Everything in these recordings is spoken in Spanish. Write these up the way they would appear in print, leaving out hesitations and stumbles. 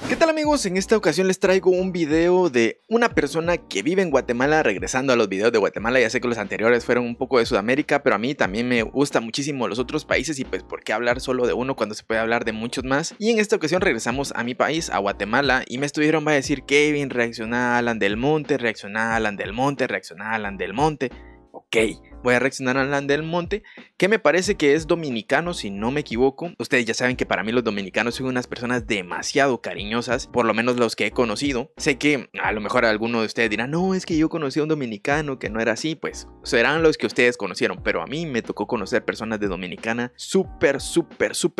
¿Qué tal amigos? En esta ocasión les traigo un video de una persona que vive en Guatemala, regresando a los videos de Guatemala. Ya sé que los anteriores fueron un poco de Sudamérica, pero a mí también me gusta muchísimo los otros países y pues ¿por qué hablar solo de uno cuando se puede hablar de muchos más? Y en esta ocasión regresamos a mi país, a Guatemala, y me estuvieron a decir: Kevin, reacciona a Alan del Monte, reacciona a Alan del Monte, reacciona a Alan del Monte. Ok, voy a reaccionar a Alan del Monte, que me parece que es dominicano si no me equivoco. Ustedes ya saben que para mí los dominicanos son unas personas demasiado cariñosas, por lo menos los que he conocido. Sé que a lo mejor alguno de ustedes dirá: no, es que yo conocí a un dominicano que no era así. Pues serán los que ustedes conocieron, pero a mí me tocó conocer personas de Dominicana súper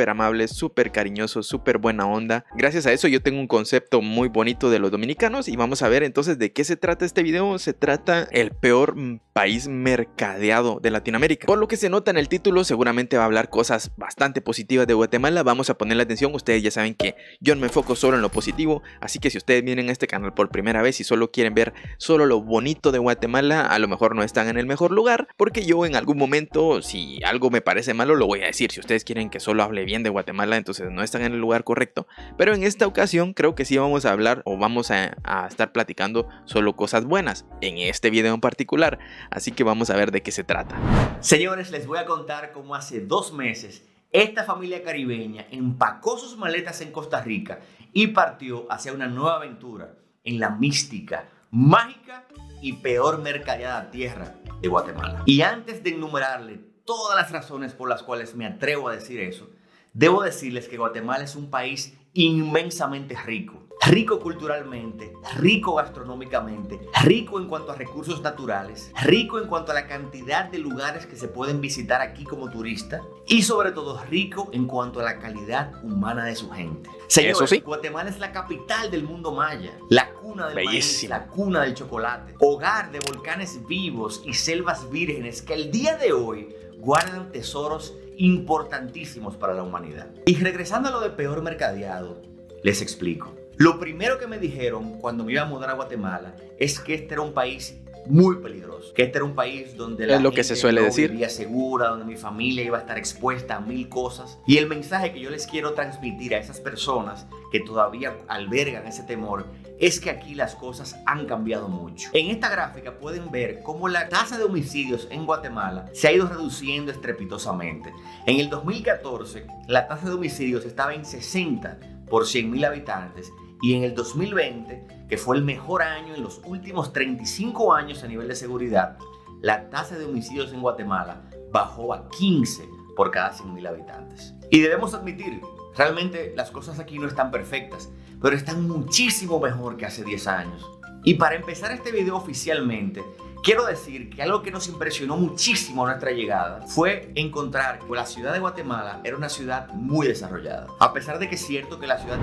amables, súper cariñosos, súper buena onda. Gracias a eso yo tengo un concepto muy bonito de los dominicanos y vamos a ver entonces de qué se trata este video. Se trata el peor país mercadeado de Latinoamérica. Por lo que se nota en el título, seguramente va a hablar cosas bastante positivas de Guatemala. Vamos a ponerle atención. Ustedes ya saben que yo no me enfoco solo en lo positivo, así que si ustedes vienen a este canal por primera vez y solo quieren ver solo lo bonito de Guatemala, a lo mejor no están en el mejor lugar, porque yo en algún momento, si algo me parece malo, lo voy a decir. Si ustedes quieren que solo hable bien de Guatemala, entonces no están en el lugar correcto. Pero en esta ocasión creo que sí vamos a hablar o vamos a estar platicando solo cosas buenas en este video en particular. Así que vamos a ver de qué se trata. Señores, les voy a contar cómo hace 2 meses esta familia caribeña empacó sus maletas en Costa Rica y partió hacia una nueva aventura en la mística, mágica y peor mercadeada tierra de Guatemala. Y antes de enumerarle todas las razones por las cuales me atrevo a decir eso, debo decirles que Guatemala es un país inmensamente rico. Rico culturalmente, rico gastronómicamente, rico en cuanto a recursos naturales, rico en cuanto a la cantidad de lugares que se pueden visitar aquí como turista y sobre todo rico en cuanto a la calidad humana de su gente. Señores, eso sí, Guatemala es la capital del mundo maya, la cuna del maíz, la cuna del chocolate, hogar de volcanes vivos y selvas vírgenes que el día de hoy guardan tesoros importantísimos para la humanidad. Y regresando a lo de peor mercadeado, les explico. Lo primero que me dijeron cuando me iba a mudar a Guatemala es que este era un país muy peligroso, que este era un país donde la gente se suele decir, vivía segura, donde mi familia iba a estar expuesta a 1000 cosas. Y el mensaje que yo les quiero transmitir a esas personas que todavía albergan ese temor es que aquí las cosas han cambiado mucho. En esta gráfica pueden ver cómo la tasa de homicidios en Guatemala se ha ido reduciendo estrepitosamente. En el 2014 la tasa de homicidios estaba en 60 por 100.000 habitantes. Y en el 2020, que fue el mejor año en los últimos 35 años a nivel de seguridad, la tasa de homicidios en Guatemala bajó a 15 por cada 100.000 habitantes. Y debemos admitir, realmente las cosas aquí no están perfectas, pero están muchísimo mejor que hace 10 años. Y para empezar este video oficialmente, quiero decir que algo que nos impresionó muchísimo a nuestra llegada fue encontrar que la ciudad de Guatemala era una ciudad muy desarrollada. A pesar de que es cierto que la ciudad...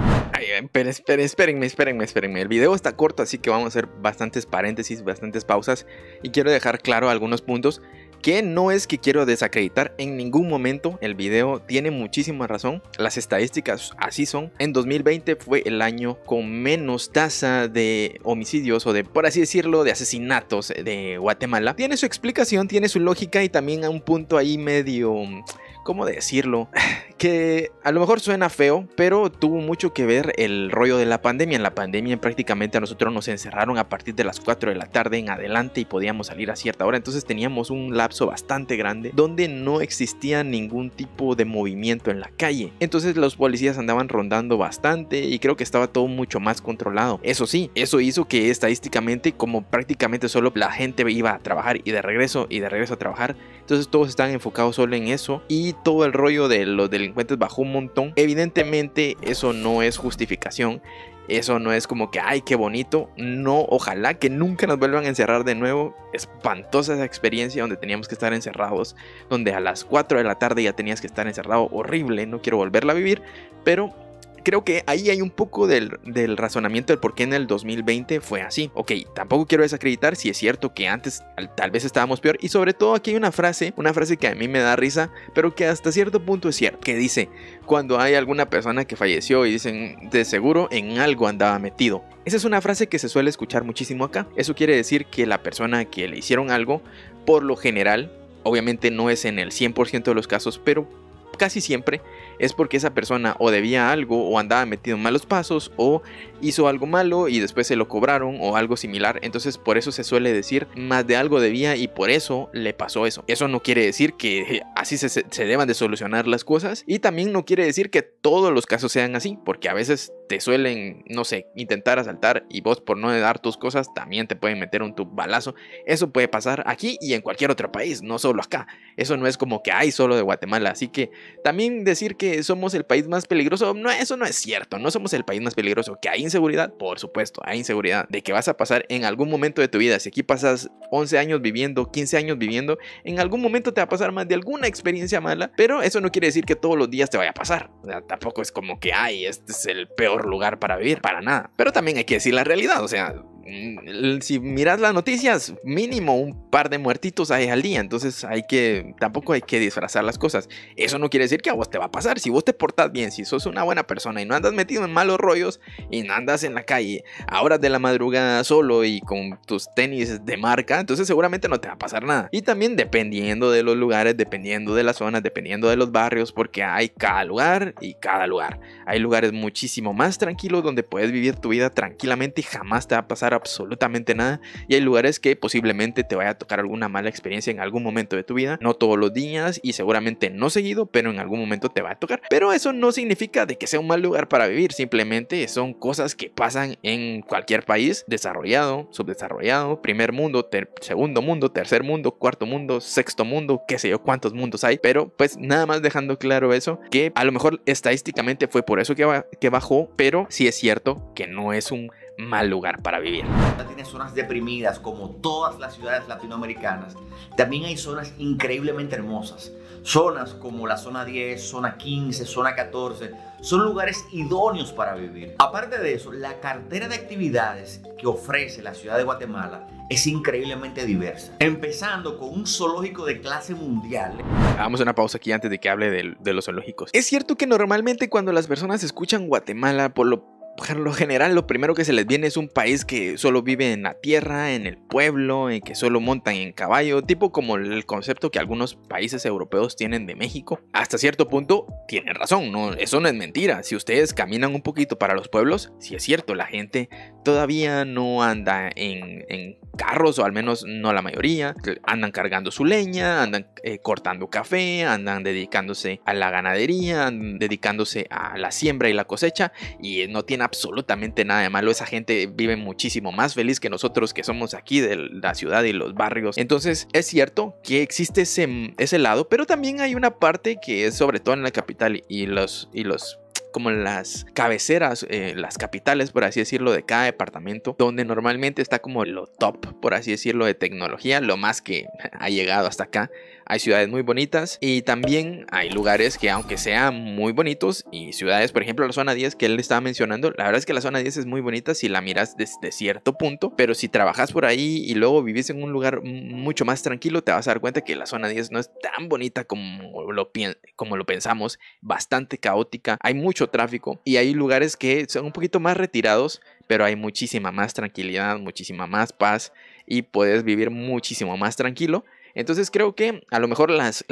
Pero espérenme. El video está corto, así que vamos a hacer bastantes paréntesis, bastantes pausas. Y quiero dejar claro algunos puntos que no es que quiero desacreditar en ningún momento. El video tiene muchísima razón. Las estadísticas así son. En 2020 fue el año con menos tasa de homicidios o de, por así decirlo, de asesinatos de Guatemala. Tiene su explicación, tiene su lógica y también a un punto ahí medio... ¿cómo decirlo? Que a lo mejor suena feo, pero tuvo mucho que ver el rollo de la pandemia. En la pandemia prácticamente a nosotros nos encerraron a partir de las 4 de la tarde en adelante y podíamos salir a cierta hora. Entonces teníamos un lapso bastante grande donde no existía ningún tipo de movimiento en la calle. Entonces los policías andaban rondando bastante y creo que estaba todo mucho más controlado. Eso sí, eso hizo que estadísticamente, como prácticamente solo la gente iba a trabajar y de regreso a trabajar, entonces todos estaban enfocados solo en eso y todo el rollo de los delincuentes bajó un montón. Evidentemente eso no es justificación, eso no es como que ay qué bonito, no, ojalá que nunca nos vuelvan a encerrar de nuevo. Espantosa esa experiencia donde teníamos que estar encerrados, donde a las 4 de la tarde ya tenías que estar encerrado, horrible, no quiero volverla a vivir, pero creo que ahí hay un poco del razonamiento del por qué en el 2020 fue así. Ok, tampoco quiero desacreditar si es cierto que antes tal vez estábamos peor. Y sobre todo aquí hay una frase que a mí me da risa, pero que hasta cierto punto es cierto. Que dice, cuando hay alguna persona que falleció y dicen, de seguro en algo andaba metido. Esa es una frase que se suele escuchar muchísimo acá. Eso quiere decir que la persona que le hicieron algo, por lo general, obviamente no es en el 100% de los casos, pero casi siempre es porque esa persona o debía algo o andaba metido en malos pasos o hizo algo malo y después se lo cobraron o algo similar. Entonces por eso se suele decir más de algo debía y por eso le pasó eso. Eso no quiere decir que así se deban de solucionar las cosas, y también no quiere decir que todos los casos sean así, porque a veces te suelen, no sé, intentar asaltar y vos por no dar tus cosas también te pueden meter un balazo. Eso puede pasar aquí y en cualquier otro país, no solo acá. Eso no es como que hay solo de Guatemala. Así que también decir que somos el país más peligroso, no, eso no es cierto. No somos el país más peligroso. ¿Que hay inseguridad? Por supuesto, hay inseguridad. De que vas a pasar en algún momento de tu vida. Si aquí pasas 11 años viviendo, 15 años viviendo, en algún momento te va a pasar más de alguna experiencia mala, pero eso no quiere decir que todos los días te vaya a pasar. O sea, tampoco es como que, ay, este es el peor lugar para vivir, para nada. Pero también hay que decir la realidad, o sea, si miras las noticias, mínimo un par de muertitos hay al día. Entonces tampoco hay que disfrazar las cosas. Eso no quiere decir que a vos te va a pasar. Si vos te portas bien, si sos una buena persona y no andas metido en malos rollos y no andas en la calle a horas de la madrugada solo y con tus tenis de marca, entonces seguramente no te va a pasar nada. Y también dependiendo de los lugares, dependiendo de las zonas, dependiendo de los barrios, porque hay cada lugar y cada lugar. Hay lugares muchísimo más tranquilos donde puedes vivir tu vida tranquilamente y jamás te va a pasar absolutamente nada, y hay lugares que posiblemente te vaya a tocar alguna mala experiencia en algún momento de tu vida, no todos los días y seguramente no seguido, pero en algún momento te va a tocar. Pero eso no significa de que sea un mal lugar para vivir, simplemente son cosas que pasan en cualquier país, desarrollado, subdesarrollado, primer mundo, segundo mundo, tercer mundo, cuarto mundo, sexto mundo, qué sé yo cuántos mundos hay. Pero pues nada más dejando claro eso, que a lo mejor estadísticamente fue por eso que bajó, pero sí es cierto que no es un mal lugar para vivir. Tiene zonas deprimidas como todas las ciudades latinoamericanas. También hay zonas increíblemente hermosas. Zonas como la zona 10, zona 15, zona 14 son lugares idóneos para vivir. Aparte de eso, la cartera de actividades que ofrece la ciudad de Guatemala es increíblemente diversa. Empezando con un zoológico de clase mundial. Hagamos una pausa aquí antes de que hable de los zoológicos. Es cierto que normalmente cuando las personas escuchan Guatemala, por lo general lo primero que se les viene es un país que solo vive en la tierra, en el pueblo, en que solo montan en caballo, tipo como el concepto que algunos países europeos tienen de México. Hasta cierto punto tienen razón, ¿no? Eso no es mentira. Si ustedes caminan un poquito para los pueblos, sí es cierto, la gente todavía no anda en carros, o al menos no la mayoría. Andan cargando su leña, andan cortando café, andan dedicándose a la ganadería, andan dedicándose a la siembra y la cosecha, y no tiene absolutamente nada de malo. Esa gente vive muchísimo más feliz que nosotros que somos aquí de la ciudad y los barrios. Entonces es cierto que existe ese lado, pero también hay una parte que es sobre todo en la capital y los como las cabeceras, las capitales, por así decirlo, de cada departamento, donde normalmente está como lo top, por así decirlo, de tecnología, lo más que ha llegado hasta acá. Hay ciudades muy bonitas y también hay lugares que, aunque sean muy bonitos, y ciudades, por ejemplo la zona 10 que él estaba mencionando, la verdad es que la zona 10 es muy bonita si la miras desde cierto punto, pero si trabajas por ahí y luego vivís en un lugar mucho más tranquilo, te vas a dar cuenta que la zona 10 no es tan bonita como lo pensamos, bastante caótica, hay mucho tráfico y hay lugares que son un poquito más retirados, pero hay muchísima más tranquilidad, muchísima más paz y puedes vivir muchísimo más tranquilo. Entonces creo que a lo mejor las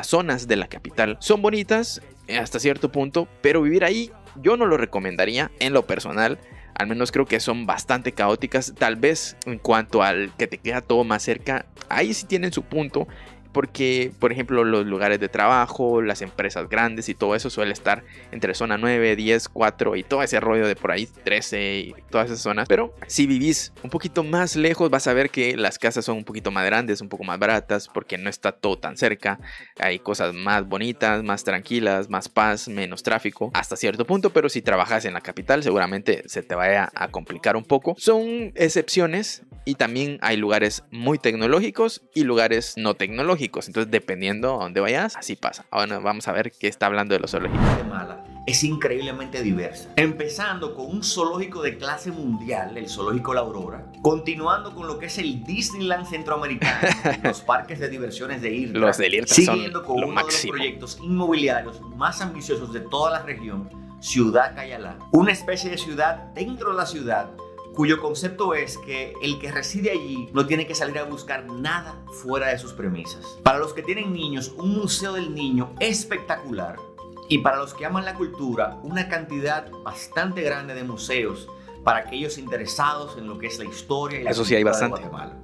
zonas de la capital son bonitas hasta cierto punto, pero vivir ahí yo no lo recomendaría en lo personal. Al menos creo que son bastante caóticas. Tal vez en cuanto al que te queda todo más cerca, ahí sí tienen su punto. Porque, por ejemplo, los lugares de trabajo, las empresas grandes y todo eso suele estar entre zona 9, 10, 4 y todo ese rollo de por ahí 13 y todas esas zonas. Pero si vivís un poquito más lejos vas a ver que las casas son un poquito más grandes, un poco más baratas, porque no está todo tan cerca. Hay cosas más bonitas, más tranquilas, más paz, menos tráfico hasta cierto punto. Pero si trabajas en la capital seguramente se te vaya a complicar un poco. Son excepciones y también hay lugares muy tecnológicos y lugares no tecnológicos. Entonces, dependiendo a dónde vayas, así pasa. Ahora vamos a ver qué está hablando de los zoológicos. Guatemala es increíblemente diversa. Empezando con un zoológico de clase mundial, el Zoológico La Aurora. Continuando con lo que es el Disneyland centroamericano, los parques de diversiones de IRTA. Los del IRTA siguiendo son con lo uno máximo. de los proyectos inmobiliarios más ambiciosos de toda la región, Ciudad Cayalá. Una especie de ciudad dentro de la ciudad, cuyo concepto es que el que reside allí no tiene que salir a buscar nada fuera de sus premisas. Para los que tienen niños, un museo del niño espectacular. Y para los que aman la cultura, una cantidad bastante grande de museos para aquellos interesados en lo que es la historia y la Eso sí, hay cultura de bastante. Guatemala.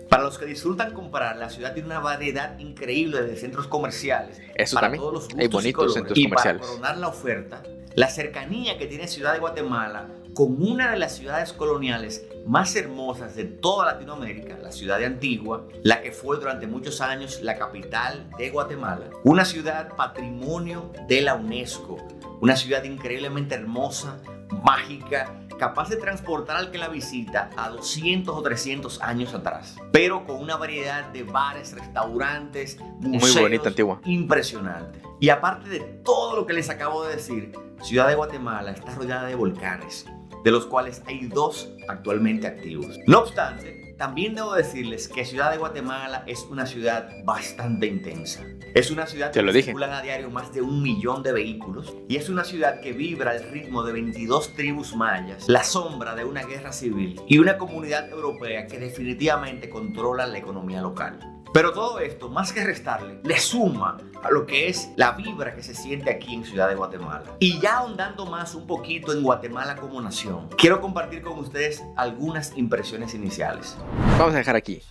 Para los que disfrutan comprar, la ciudad tiene una variedad increíble de centros comerciales. Eso para también. todos los gustos Hay y bonitos colores. centros Y comerciales. para coronar la oferta, la cercanía que tiene Ciudad de Guatemala con una de las ciudades coloniales más hermosas de toda Latinoamérica, la ciudad de Antigua, la que fue durante muchos años la capital de Guatemala, una ciudad patrimonio de la UNESCO, una ciudad increíblemente hermosa, mágica, capaz de transportar al que la visita a 200 o 300 años atrás, pero con una variedad de bares, restaurantes, museos, Muy bonita, Antigua. impresionante. Y aparte de todo lo que les acabo de decir, Ciudad de Guatemala está rodeada de volcanes, de los cuales hay 2 actualmente activos. No obstante, también debo decirles que Ciudad de Guatemala es una ciudad bastante intensa. Es una ciudad Te lo que dije. circulan a diario más de 1 millón de vehículos y es una ciudad que vibra al ritmo de 22 tribus mayas, la sombra de una guerra civil y una comunidad europea que definitivamente controla la economía local. Pero todo esto, más que restarle, le suma a lo que es la vibra que se siente aquí en Ciudad de Guatemala. Y ya ahondando más un poquito en Guatemala como nación, quiero compartir con ustedes algunas impresiones iniciales. Vamos a dejar aquí.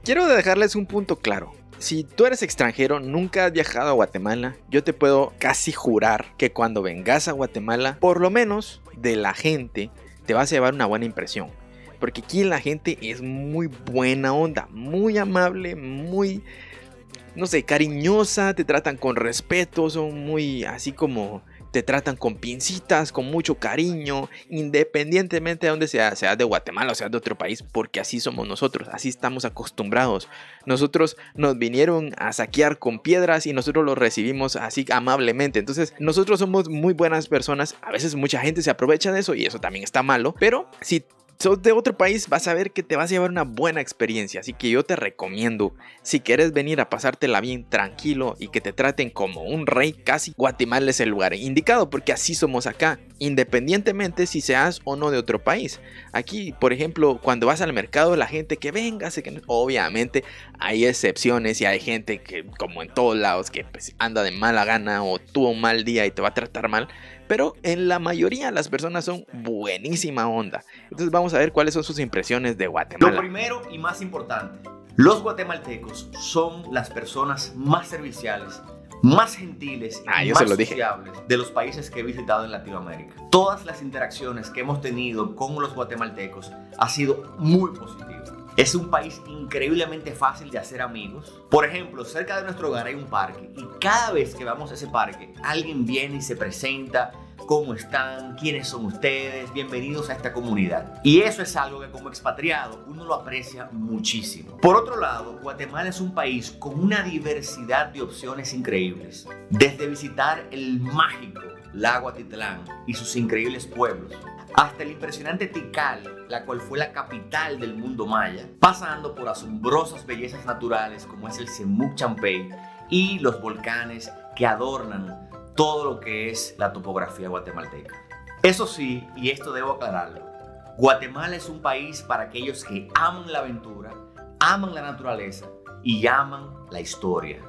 Quiero dejarles un punto claro. Si tú eres extranjero, nunca has viajado a Guatemala, yo te puedo casi jurar que cuando vengas a Guatemala, por lo menos de la gente, te vas a llevar una buena impresión. Porque aquí la gente es muy buena onda, muy amable, muy, no sé, cariñosa, te tratan con respeto, son muy así como te tratan con pincitas, con mucho cariño, independientemente de dónde seas de Guatemala o seas de otro país, porque así somos nosotros, así estamos acostumbrados. Nosotros nos vinieron a saquear con piedras y nosotros los recibimos así amablemente. Entonces nosotros somos muy buenas personas, a veces mucha gente se aprovecha de eso y eso también está malo, pero si sos de otro país, vas a ver que te vas a llevar una buena experiencia. Así que yo te recomiendo, si quieres venir a pasártela bien tranquilo y que te traten como un rey casi, Guatemala es el lugar indicado, porque así somos acá, independientemente si seas o no de otro país. Aquí, por ejemplo, cuando vas al mercado, la gente que venga, sé que no, obviamente hay excepciones y hay gente que, como en todos lados, que pues, anda de mala gana o tuvo un mal día y te va a tratar mal. Pero en la mayoría las personas son buenísima onda. Entonces vamos a ver cuáles son sus impresiones de Guatemala. Lo primero y más importante, los guatemaltecos son las personas más serviciales, más gentiles y yo más se lo dije. sociables de los países que he visitado en Latinoamérica. Todas las interacciones que hemos tenido con los guatemaltecos ha sido muy positiva. Es un país increíblemente fácil de hacer amigos. Por ejemplo, cerca de nuestro hogar hay un parque y cada vez que vamos a ese parque, alguien viene y se presenta. ¿Cómo están? ¿Quiénes son ustedes? Bienvenidos a esta comunidad. Y eso es algo que como expatriado uno lo aprecia muchísimo. Por otro lado, Guatemala es un país con una diversidad de opciones increíbles. Desde visitar el mágico lago Atitlán y sus increíbles pueblos, hasta el impresionante Tikal, la cual fue la capital del mundo maya, pasando por asombrosas bellezas naturales como es el Semuc Champey y los volcanes que adornan todo lo que es la topografía guatemalteca. Eso sí, y esto debo aclararlo, Guatemala es un país para aquellos que aman la aventura, aman la naturaleza y aman la historia.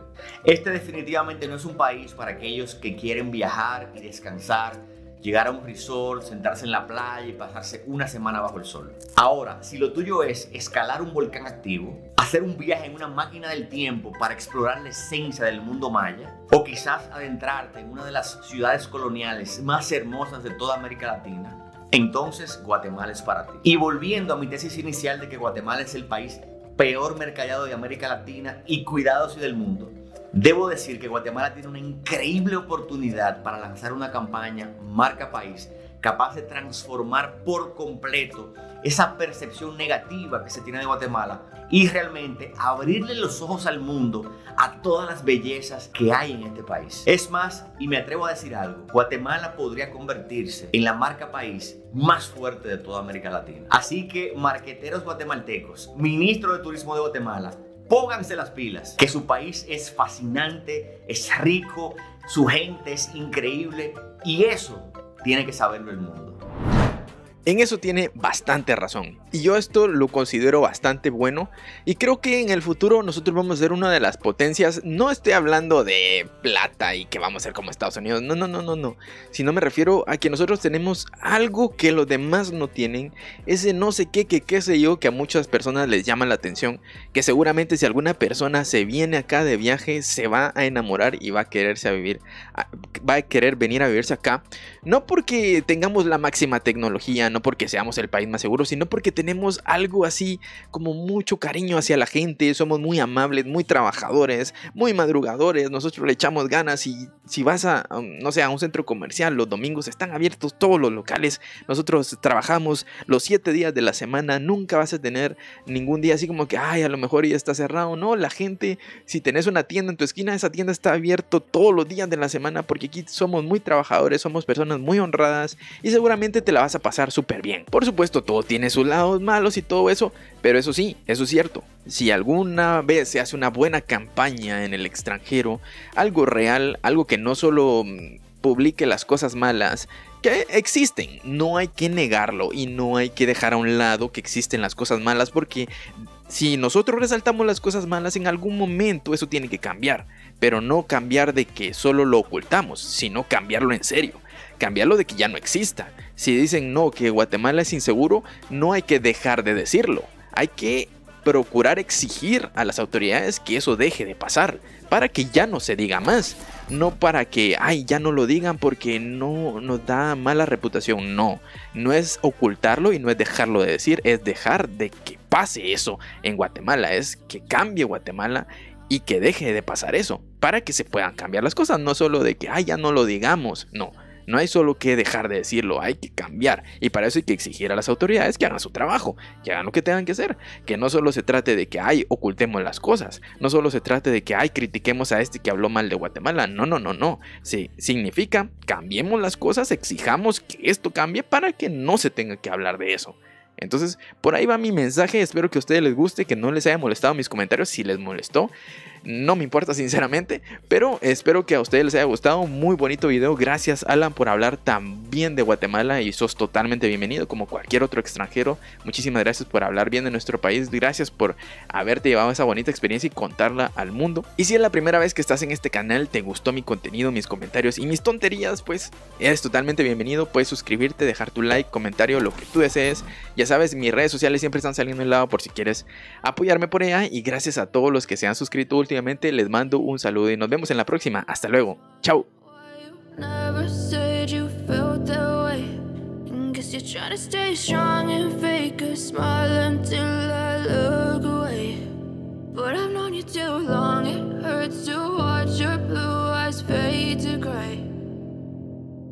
Este definitivamente no es un país para aquellos que quieren viajar y descansar, llegar a un resort, sentarse en la playa y pasarse una semana bajo el sol. Ahora, si lo tuyo es escalar un volcán activo, hacer un viaje en una máquina del tiempo para explorar la esencia del mundo maya, o quizás adentrarte en una de las ciudades coloniales más hermosas de toda América Latina, entonces Guatemala es para ti. Y volviendo a mi tesis inicial de que Guatemala es el país peor mercadeado de América Latina y cuidados y del mundo, debo decir que Guatemala tiene una increíble oportunidad para lanzar una campaña marca país capaz de transformar por completo esa percepción negativa que se tiene de Guatemala y realmente abrirle los ojos al mundo a todas las bellezas que hay en este país. Es más, y me atrevo a decir algo, Guatemala podría convertirse en la marca país más fuerte de toda América Latina. Así que, marqueteros guatemaltecos, ministro de Turismo de Guatemala, pónganse las pilas, que su país es fascinante, es rico, su gente es increíble y eso tiene que saberlo el mundo. En eso tiene bastante razón, y yo esto lo considero bastante bueno, y creo que en el futuro nosotros vamos a ser una de las potencias. No estoy hablando de plata y que vamos a ser como Estados Unidos, no, sino me refiero a que nosotros tenemos algo que los demás no tienen, ese no sé qué, qué sé yo, que a muchas personas les llama la atención, que seguramente si alguna persona se viene acá de viaje, se va a enamorar y va a querer venir a vivirse acá, no porque tengamos la máxima tecnología, no porque seamos el país más seguro, sino porque tenemos algo así como mucho cariño hacia la gente, somos muy amables, muy trabajadores, muy madrugadores, nosotros le echamos ganas. Y si vas a, no sé, a un centro comercial, los domingos están abiertos todos los locales, nosotros trabajamos los 7 días de la semana, nunca vas a tener ningún día así como que, ay, a lo mejor ya está cerrado. No, la gente, si tenés una tienda en tu esquina, esa tienda está abierto todos los días de la semana, porque aquí somos muy trabajadores, somos personas muy honradas y seguramente te la vas a pasar súper bien. Por supuesto, todo tiene sus lados malos y todo eso, pero eso sí, eso es cierto. Si alguna vez se hace una buena campaña en el extranjero, algo real, algo que no solo publique las cosas malas, que existen, no hay que negarlo y no hay que dejar a un lado que existen las cosas malas, porque si nosotros resaltamos las cosas malas, en algún momento eso tiene que cambiar, pero no cambiar de que solo lo ocultamos, sino cambiarlo en serio. Cambiarlo de que ya no exista. Si dicen no, que Guatemala es inseguro, no hay que dejar de decirlo. Hay que procurar exigir a las autoridades que eso deje de pasar, para que ya no se diga más. No para que, ay, ya no lo digan porque no nos da mala reputación. No, no es ocultarlo y no es dejarlo de decir, es dejar de que pase eso en Guatemala, es que cambie Guatemala y que deje de pasar eso, para que se puedan cambiar las cosas. No solo de que, ay, ya no lo digamos, no. No hay solo que dejar de decirlo, hay que cambiar. Y para eso hay que exigir a las autoridades que hagan su trabajo, que hagan lo que tengan que hacer. Que no solo se trate de que, ay, ocultemos las cosas. No solo se trate de que, ay, critiquemos a este que habló mal de Guatemala. No. Sí, significa, cambiemos las cosas, exijamos que esto cambie para que no se tenga que hablar de eso. Entonces, por ahí va mi mensaje. Espero que a ustedes les guste, que no les haya molestado mis comentarios. Si les molestó, no me importa sinceramente, pero espero que a ustedes les haya gustado. Muy bonito video. Gracias, Alan, por hablar tan bien de Guatemala, y sos totalmente bienvenido como cualquier otro extranjero. Muchísimas gracias por hablar bien de nuestro país. Gracias por haberte llevado esa bonita experiencia y contarla al mundo. Y si es la primera vez que estás en este canal, te gustó mi contenido, mis comentarios y mis tonterías, pues eres totalmente bienvenido. Puedes suscribirte, dejar tu like, comentario, lo que tú desees. Ya sabes, mis redes sociales siempre están saliendo al lado por si quieres apoyarme por allá. Y gracias a todos los que se han suscrito últimamente, les mando un saludo y nos vemos en la próxima. Hasta luego. Chao. But I've known you too long, it hurts to watch your blue eyes fade to gray.